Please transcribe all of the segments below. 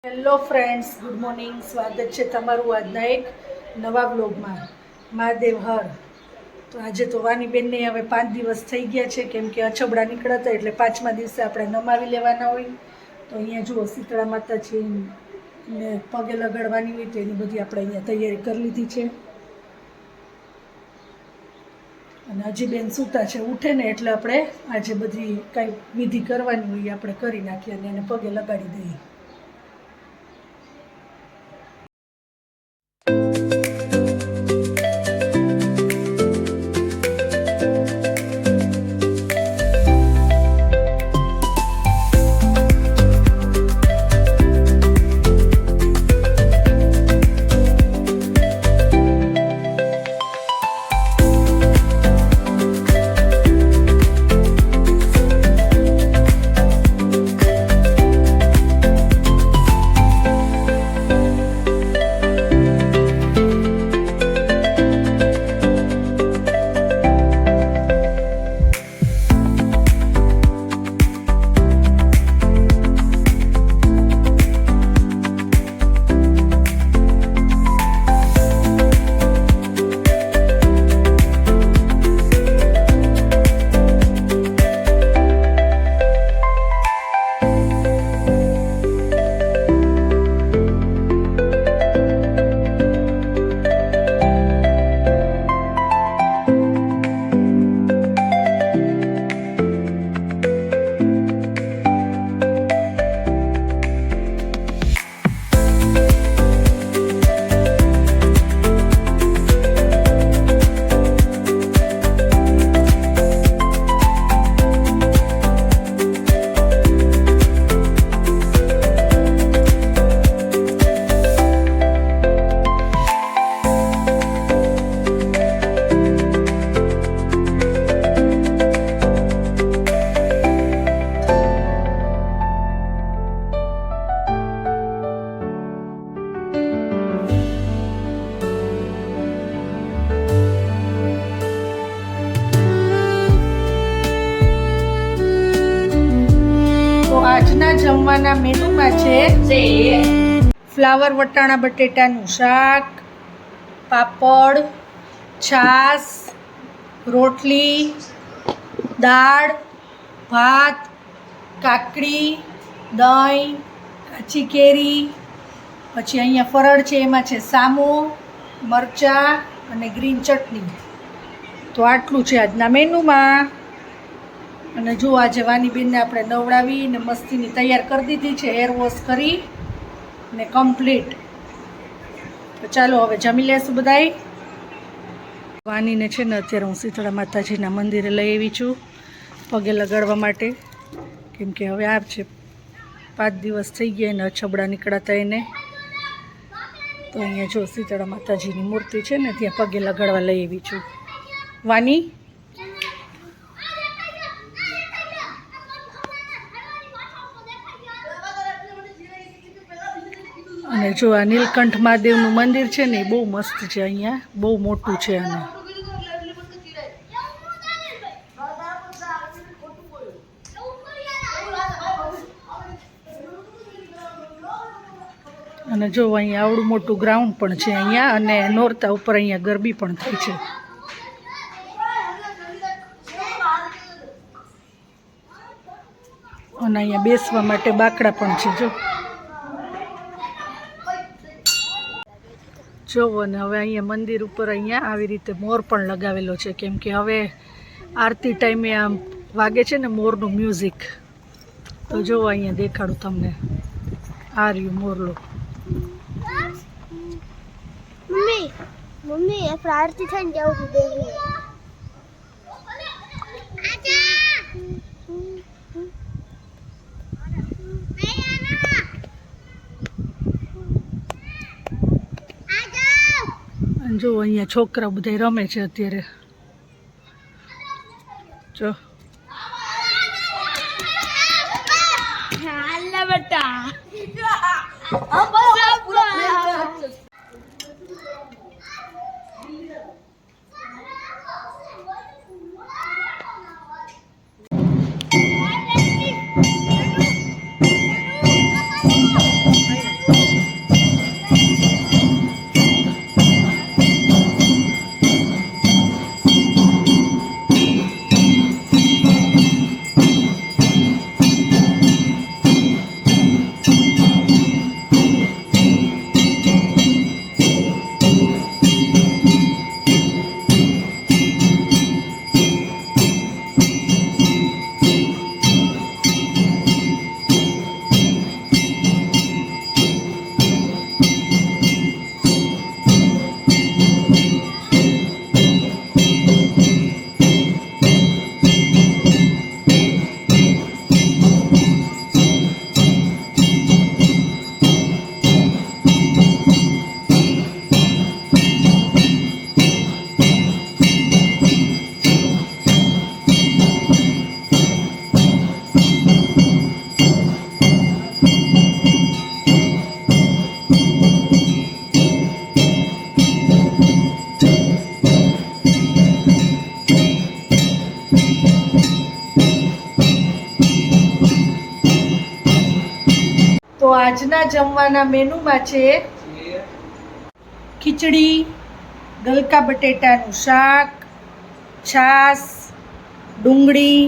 Hello friends, good morning. સ્વાગત છે તમારું આજના એક નવા વ્લોગમાં. મહાદેવ હર. તો આજે તો વાનીબેનને હવે 5 દિવસ થઈ ગયા છે, કેમ કે અછબડા નીકળતા એટલે 5મા દિવસે આપણે નમાવી લેવાના હોય. તો અહીંયા જુઓ શીતળા માતાજીને પગે લગાડવાની હોય તો એની બધી આપણે અહીંયા તૈયારી કરી લીધી છે. અને હજી બેન સૂતા છે, ઉઠે ને એટલે આપણે આજે બધી કાંઈ વિધિ કરવાની હોય આપણે કરી નાખીએ અને એને પગે લગાડી દઈએ. આજના જમવાના મેનુમાં છે ફ્લાવર વટાણા બટેટાનું શાક, પાપડ, છાશ, રોટલી, દાળ, ભાત, કાકડી, દહીં, કાચી કેરી, પછી અહીંયા ફરળ છે, એમાં છે સામો, મરચાં અને ગ્રીન ચટણી. તો આટલું છે આજના મેનુમાં. અને જો આજે વાનીબેનને આપણે નવડાવી ને મસ્તીની તૈયાર કરી દીધી છે, હેર વોશ કરી ને કમ્પ્લીટ. તો ચાલો હવે જમી લેશું બધાય. વાનીને છે ને અત્યારે હું શીતળા માતાજીના મંદિરે લઈ આવી છું પગે લગાડવા માટે, કેમ કે હવે આ છે 5 દિવસ થઈ ગયા એને અછબડા નીકળાતા એને. તો અહીંયા જો શીતળા માતાજીની મૂર્તિ છે ને ત્યાં પગે લગાડવા લઈ આવી છું. વાની અને જો આ નીલકંઠ મહાદેવનું મંદિર છે ને એ બહુ મસ્ત છે, અહીંયા બહુ મોટું છે. અને જો અહીંયા આવડું મોટું ગ્રાઉન્ડ પણ છે અહીંયા, અને નોરતા ઉપર અહીંયા ગરબી પણ થઈ છે. અને અહીંયા બેસવા માટે બાકડા પણ છે જો અને હવે અહીંયા મંદિર ઉપર અહીંયા આવી રીતે મોર પણ લગાવેલો છે, કેમ કે હવે આરતી ટાઈમે આમ વાગે છે ને મોરનું મ્યુઝિક. તો જો અહીંયા દેખાડું તમને, આ રહ્યું મોરલો. મમ્મી આરતી થઈને જાઉં છું. જો અહીંયા છોકરા બધા રમે છે અત્યારે. જો આજના જમવાના મેનુમાં છે ખીચડી, ગલકા બટેટાનું શાક, છાશ, ડુંગળી,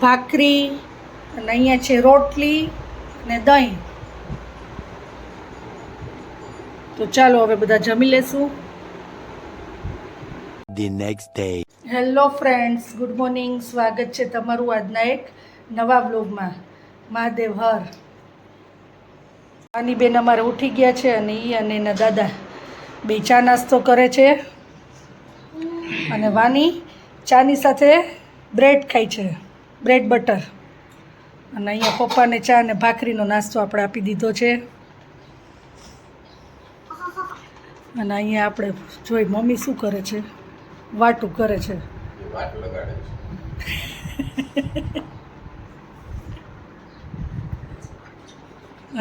ભાખરી અને અહીંયા છે રોટલી અને દહીં. તો ચાલો હવે બધા જમી લેશું. The next day. Hello friends, good morning. સ્વાગત છે તમારું આજના એક નવા વ્લોગમાં. મહાદેવ હર. આની બેન અમારે ઉઠી ગયા છે અને એ અને એના દાદા બે ચા નાસ્તો કરે છે અને વાની ચાની સાથે બ્રેડ ખાય છે, બ્રેડ બટર. અને અહીંયા પપ્પાને ચા અને ભાખરીનો નાસ્તો આપણે આપી દીધો છે. અને અહીંયા આપણે જોઈ મમ્મી શું કરે છે, વાટું કરે છે.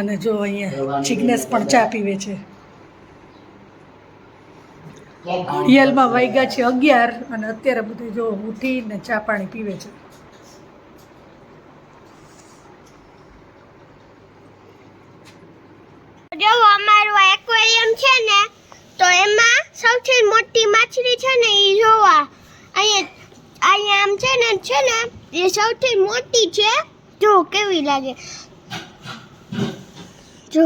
અને જો અહીંયા જિગ્નેશ પણ ચા પીવે છે. ઘડિયાળમાં વાગ્યા છે 11 અને અત્યારે બધું જો ઉઠીને ચા પાણી પીવે છે. જો અમારું એક્વેરિયમ છે ને, તો એમાં સૌથી મોટી માછલી છે ને એ જોવા અહીંયા આમ છે ને એ સૌથી મોટી છે. જો કેવી લાગે, જો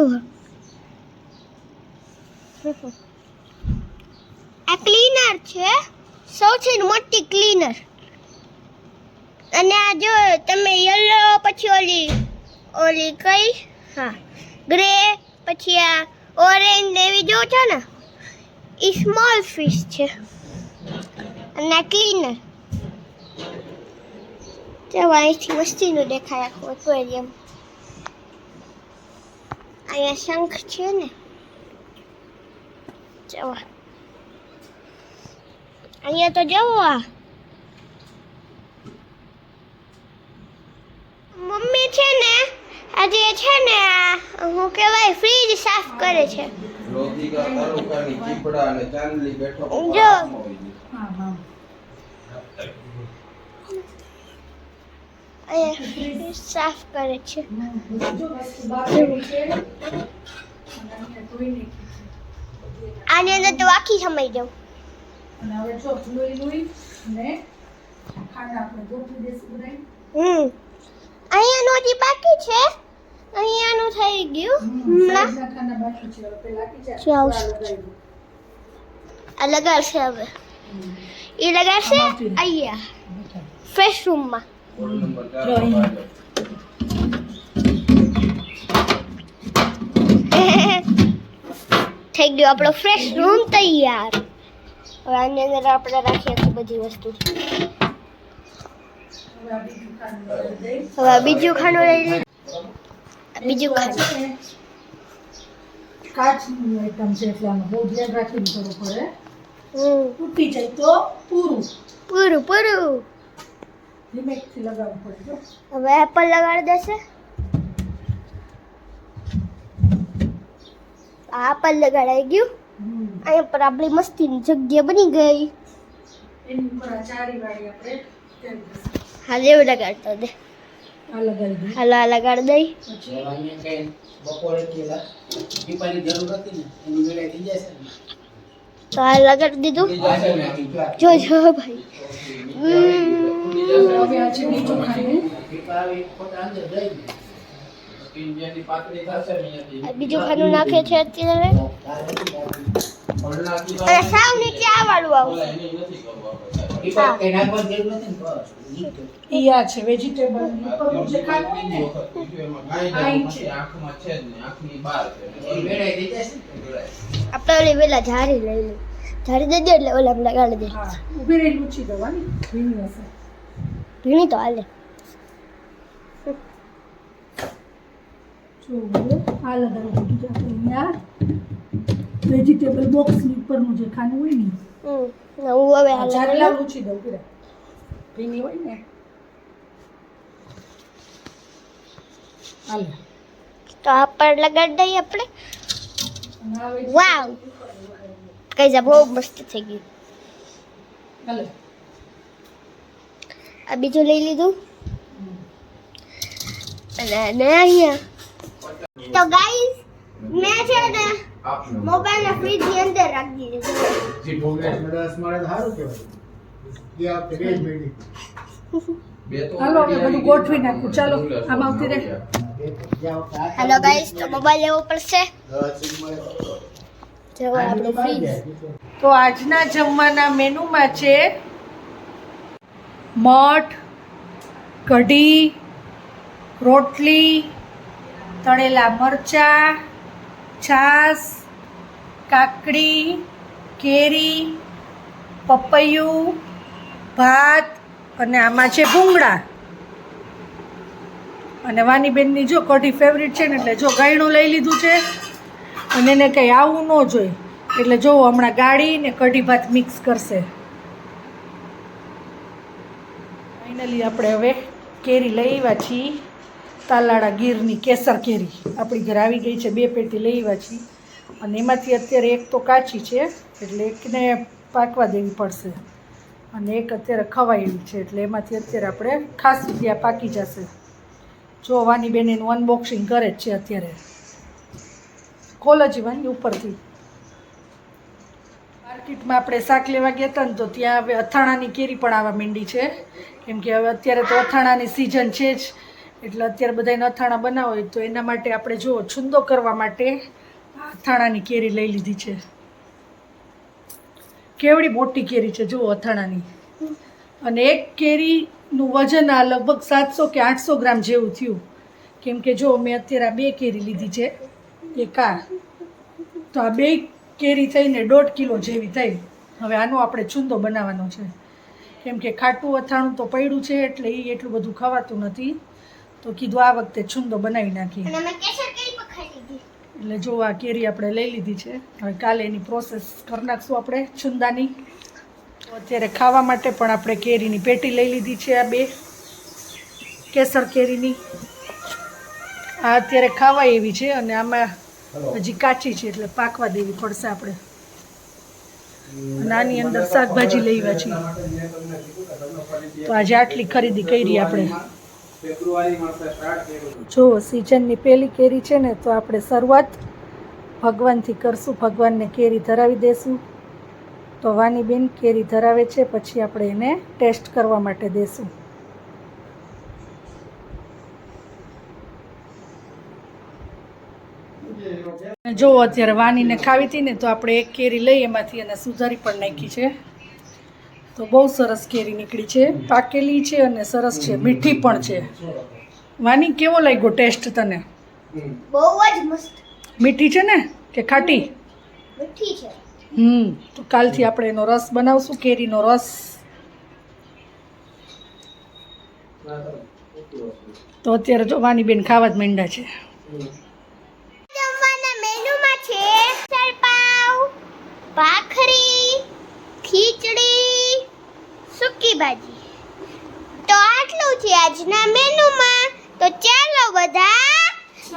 આ ક્લીનર છે, સૌથી મોટી ક્લીનર. અને આ જો તમે યલો, પછી ઓલી કઈ, હા ગ્રે, પછી આ ઓરેન્જ એવી જો છો ને, એ સ્મોલ ફિશ છે. અને આ ક્લીનર જો અહીંથી મસ્તીનું દેખાય આખું એક્વેરિયમ. અહીંયા શંખ છે ને, જો અહીંયા તો જવો. આ મમ્મી છે ને આજે છે ને આ હું કહેવાય ફ્રીજ સાફ કરે છે. જો અહીંયા સાફ કરે છે. આની અંદર તો આખી સમય જાઉં. અને હવે જો લોહી ખાંડ આપણે ગોઠવી દઈશું બધાય. અહીંયાનું હજી બાકી છે, અહીંયાનું થઈ ગયું હમણાં. ખાંડ બાકી છે, હવે પેલા આપી જાય. ચાલ. આ લગાડશે હવે, એ લગાડશે અહીંયા ફ્રેશ રૂમમાં. થઈ ગયો આપણો ફ્રેશ રૂમ તૈયાર. હવે આની અંદર આપણે રાખીએ બધી વસ્તુ. હવે બીજું ખાનું લઈ લઈએ. બીજું ખાનું કાચની આઈટમ છે એટલે આમાં બહુ ધ્યાન રાખીને કરવું પડે. તૂટી જાય તો પૂરું પૂરું ધીમેથી લગાવવું પડે. જો હવે એપલ લગાડી દેશે. આ એપલ લગાડાઈ ગયું. અહીંયા પર આપણી મસ્તીની જગ્યા બની ગઈ. એની ઉપર આ ચારી વાળી આપણે કરી દઈશું. હાલ એવું લગાડતો દે. આ લગાવી દઈએ. હાલ આ લગાડી દઈ. પછી તો આ લગાડી દીધું. જો ભાઈ. હવે આ છે બીજું ખાનું. બીજું ખાનું નાખે છે અત્યારે. અને સાવ નીચે આ વાળું આવું. ઈ આ છે વેજીટેબલ ઉપરનું જે ખાનું હોય ને, આ ઈ છે. આપણે ઓલી વેલા ઝારી લઈ લે. ઝારી દઈ દે એટલે ઓલા લગાડી દે. હા, ઊભી રહી લૂછી દવાની ભીની હશે. ભીણી તો હાલે. જો આ લગાવી દીધું છે આપણે અહીંયા વેજીટેબલ બોક્સની ઉપરનું જે ખાનું હોય ને, હું હવે આ ઝારેલા લૂછી દઉં કે ભીની હોય ને. હાલે તો આ પર લગાડી દઈએ આપણે. અને આ વાવ, કઈ બહુ મસ્ત થઈ ગયું. હાલે આ બીજું લઈ લીધું. અને અહીંયા તો ગાઈસ મેં છે ને મોબાઈલ ના ફ્રીજ ની અંદર રાખી દીધું. હાલો હવે બધું ગોઠવી નાખું. ચાલો આમ આવતી રહે. હેલો ગાઈસ, તો મોબાઈલ લેવો પડશે. જો આપણું ફ્રીજ. તો આજના જમવાના મેનુમાં છે મઠ, કઢી, રોટલી, તળેલા મરચાં, છાશ, કાકડી, કેરી, પપૈયું, ભાત અને આમાં છે ભૂંગળા. અને વાનીબેનની જો કઢી ફેવરિટ છે ને, એટલે જો ગાયણું લઈ લીધું છે અને એને કંઈ આવું ન જોઈએ, એટલે જો હમણાં ગાળી ને કઢી ભાત મિક્સ કરશે. ફાઇનલી આપણે હવે કેરી લઈ આવ્યા છીએ, તાલાળા ગીરની કેસર કેરી આપણી ઘરે આવી ગઈ છે. 2 પેટી લઈ આવ્યા છીએ અને એમાંથી અત્યારે એક તો કાચી છે, એટલે એકને પાકવા દેવી પડશે અને એક અત્યારે ખવાય એવી છે, એટલે એમાંથી અત્યારે આપણે ખાસી ત્યાં પાકી જશે. જો વાની બેન એનું અનબોક્સિંગ કરે જ છે અત્યારે. ખોલ જ વાની ઉપરથી. માર્કેટમાં આપણે શાક લેવા ગયા હતા ને, તો ત્યાં હવે અથાણાની કેરી પણ આવવા માંડી છે, કેમ કે હવે અત્યારે તો અથાણાની સિઝન છે જ, એટલે અત્યારે બધાને અથાણા બનાવો હોય તો એના માટે આપણે જો છુંદો કરવા માટે અથાણાની કેરી લઈ લીધી છે. કેવડી મોટી કેરી છે જુઓ અથાણાની. અને એક કેરીનું વજન આ લગભગ 700 કે 800 ગ્રામ જેવું થયું, કેમ કે જો મેં અત્યારે આ 2 કેરી લીધી છે, એક આ, તો આ 2 કેરી થઈને 1.5 કિલો જેવી થઈ. હવે આનો આપણે છુંદો બનાવવાનો છે, કેમ કે ખાટું અથાણું તો પડ્યું છે, એટલે એ એટલું બધું ખવાતું નથી, તો કીધું આ વખતે છુંદો બનાવી નાખીએ. અને મેં કેસર કેરી પણ ખાઈ લીધી. એટલે જો આ કેરી આપણે લઈ લીધી છે, હવે કાલે એની પ્રોસેસ કરી નાખશું આપણે છુંદાની. અત્યારે ખાવા માટે પણ આપણે કેરીની પેટી લઈ લીધી છે, આ 2 કેસર કેરીની. આ અત્યારે ખાવાય એવી છે અને આમાં હજી કાચી છે, એટલે પાકવા દેવી પડશે આપણે. અને આની અંદર શાકભાજી લઈ આવ્યા છીએ, તો આજે આટલી ખરીદી કરી આપણે. જો સિઝનની પહેલી કેરી છે ને, તો આપણે શરૂઆત ભગવાનથી કરશું. ભગવાનને કેરી ધરાવી દેશું. તો વાનીબેન કેરી ધરાવે છે, પછી આપણે એને ટેસ્ટ કરવા માટે દેશું. જો અત્યારે વાનીને ખાવી હતી ને, તો આપણે એક કેરી લઈ એમાંથી એને સુધારી પણ નાખી છે. તો બહુ સરસ કેરી નીકળી છે, પાકેલી છે અને સરસ છે, મીઠી પણ છે. વાની કેવો લાગ્યો ટેસ્ટ તને? બહુ જ મસ્ત. મીઠી છે ને કે ખાટી? મીઠી છે. તો કાલથી આપણે એનો રસ બનાવશું, કેરીનો રસ. તો અત્યારે જો વાનીબેન ખાવા જ માંડ્યા છે. જમવાના મેનુમાં છે સરપાવ, ભાખરી, ખીચડી, સૂકી ભાજી. તો આટલું છે આજના મેનુમાં. તો ચાલો બધા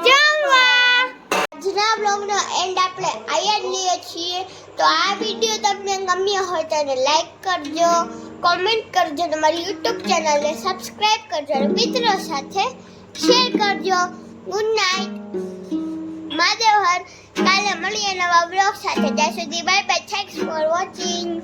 જમવા. આજના બ્લોગનો એન્ડ આપણે અહીંયા જ લઈએ છીએ. તો આ વિડીયો તમને ગમ્યો હોય તો એને લાઈક કરજો, કોમેન્ટ કરજો, તમારી યુટ્યુબ ચેનલને સબસ્ક્રાઈબ કરજો અને મિત્રો સાથે શેર કરજો. ગુડ નાઇટ, મહાદેવ હર. કાલે મળીએ નવા બ્લોગ સાથે. ત્યાં સુધી bye bye. Thanks for watching.